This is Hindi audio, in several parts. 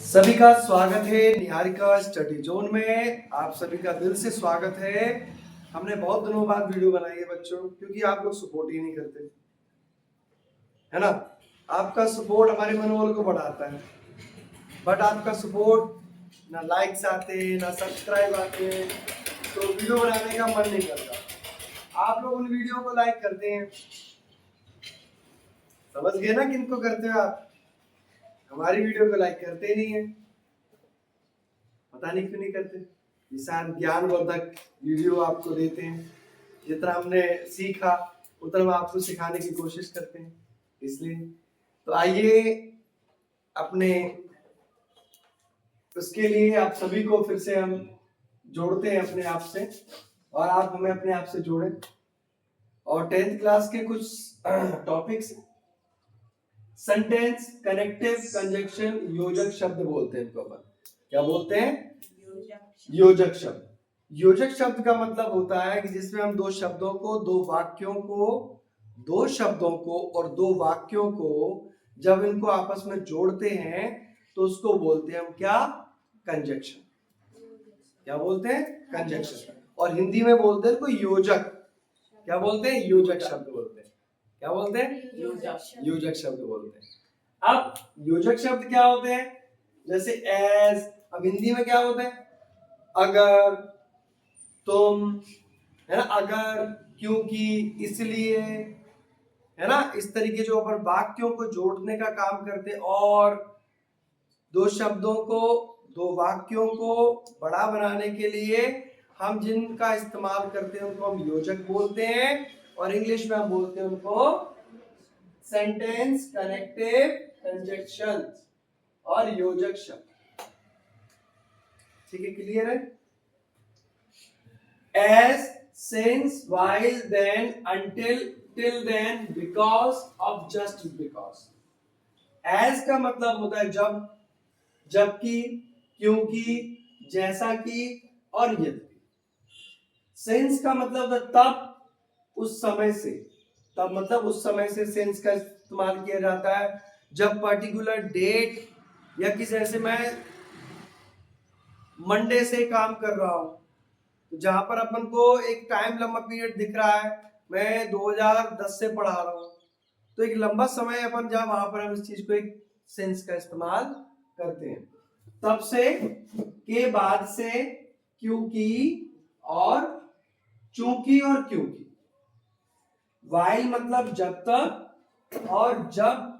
सभी का स्वागत है निहारिका स्टडी जोन में। आप सभी का दिल से स्वागत है। हमने बहुत दिनों बाद वीडियो बनाई है बच्चों, क्योंकि आप लोग सपोर्ट ही नहीं करते, है ना। आपका सपोर्ट हमारे मनोबल को बढ़ाता है, बट आपका सपोर्ट ना लाइक्स आते ना सब्सक्राइब आते, तो वीडियो बनाने का मन नहीं करता। आप लोग उन वीडियो को लाइक करते हैं, समझ गए ना किनको करते हो आप। हमारी वीडियो को लाइक करते नहीं है, पता नहीं क्यों नहीं करते। शायद ज्ञानवर्धक वीडियो आपको देते हैं, जितना हमने सीखा उतना हम आपको सिखाने की कोशिश करते हैं, इसलिए। तो आइए अपने उसके लिए आप सभी को फिर से हम जोड़ते हैं अपने आप से, और आप हमें अपने आप से जोड़ें। और 10th क्लास के कुछ टॉपिक्स, सेंटेंस, कनेक्टिव, कंजक्शन, योजक शब्द बोलते हैं इनको अपन। क्या बोलते हैं? योजक शब्द। योजक शब्द का मतलब होता है कि जिसमें हम दो शब्दों को, दो शब्दों को और दो वाक्यों को जब इनको आपस में जोड़ते हैं तो उसको बोलते हैं हम क्या? कंजक्शन। क्या बोलते हैं? कंजक्शन। और हिंदी में बोलते हैं इसको योजक। क्या बोलते हैं? योजक शब्द बोलते हैं। क्या बोलते हैं? योजक शब्द बोलते हैं। अब योजक शब्द क्या होते हैं? जैसे एज, अब हिंदी में क्या होते हैं? अगर, तुम, है ना, अगर, क्योंकि, इसलिए, है ना। इस तरीके जो अपन वाक्यों को जोड़ने का काम करते हैं, और दो शब्दों को, दो वाक्यों को बड़ा बनाने के लिए हम जिनका इस्तेमाल करते हैं उनको हम योजक बोलते हैं, और इंग्लिश में हम बोलते हैं उनको सेंटेंस, कनेक्टिव, कंजक्शन और योजक शब्द। ठीक है, क्लियर है? as, since, while, then, until, till then, because, of, just because। as का मतलब होता है जब, जबकि, क्योंकि, जैसा कि और यद्यपि। since का मतलब है तब, उस समय से। तब मतलब उस समय से since का इस्तेमाल किया जाता है जब पर्टिकुलर डेट, या किसी, जैसे मैं मंडे से काम कर रहा हूं, तो जहां पर अपन को एक टाइम लंबा पीरियड दिख रहा है, मैं 2010 से पढ़ा रहा हूं, तो एक लंबा समय अपन जब वहां पर हम इस चीज को एक सेंस का इस्तेमाल करते हैं। तब से, के बाद से, क्योंकि और चूंकि और क्योंकि। वाइल मतलब जब तक, और जब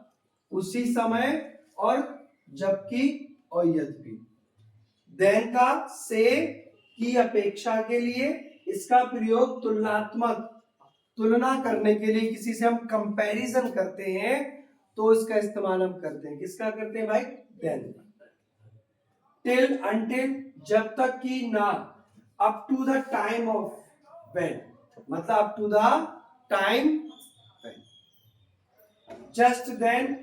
उसी समय, और जबकि और यद्यपि। देन का से की अपेक्षा के लिए, इसका प्रयोग तुलनात्मक, तुलना करने के लिए, किसी से हम कंपैरिजन करते हैं तो इसका इस्तेमाल हम करते हैं। किसका करते हैं भाई? देन। टिल, अनटिल, जब तक कि ना। Up to the time of when, मतलब up to the time when. Just then,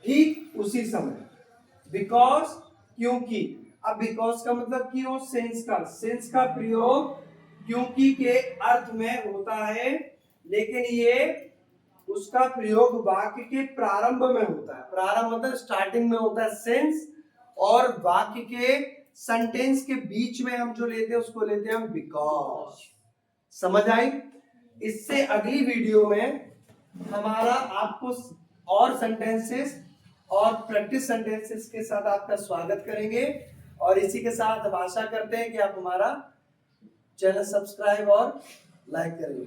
ठीक उसी समय। बिकॉज, क्योंकि। अब बिकॉज का मतलब क्यों? सेंस का प्रयोग क्योंकि के अर्थ में होता है, लेकिन ये उसका प्रयोग वाक्य के प्रारंभ में होता है। प्रारंभ मतलब स्टार्टिंग में होता है सेंस, और वाक्य के सेंटेंस के बीच में हम जो लेते हैं उसको लेते हैं हम बिकॉज। समझ आई? इससे अगली वीडियो में हमारा आपको और सेंटेंसेस और प्रैक्टिस सेंटेंसेस के साथ आपका स्वागत करेंगे, और इसी के साथ हम आशा करते हैं कि आप हमारा चैनल सब्सक्राइब और लाइक करेंगे।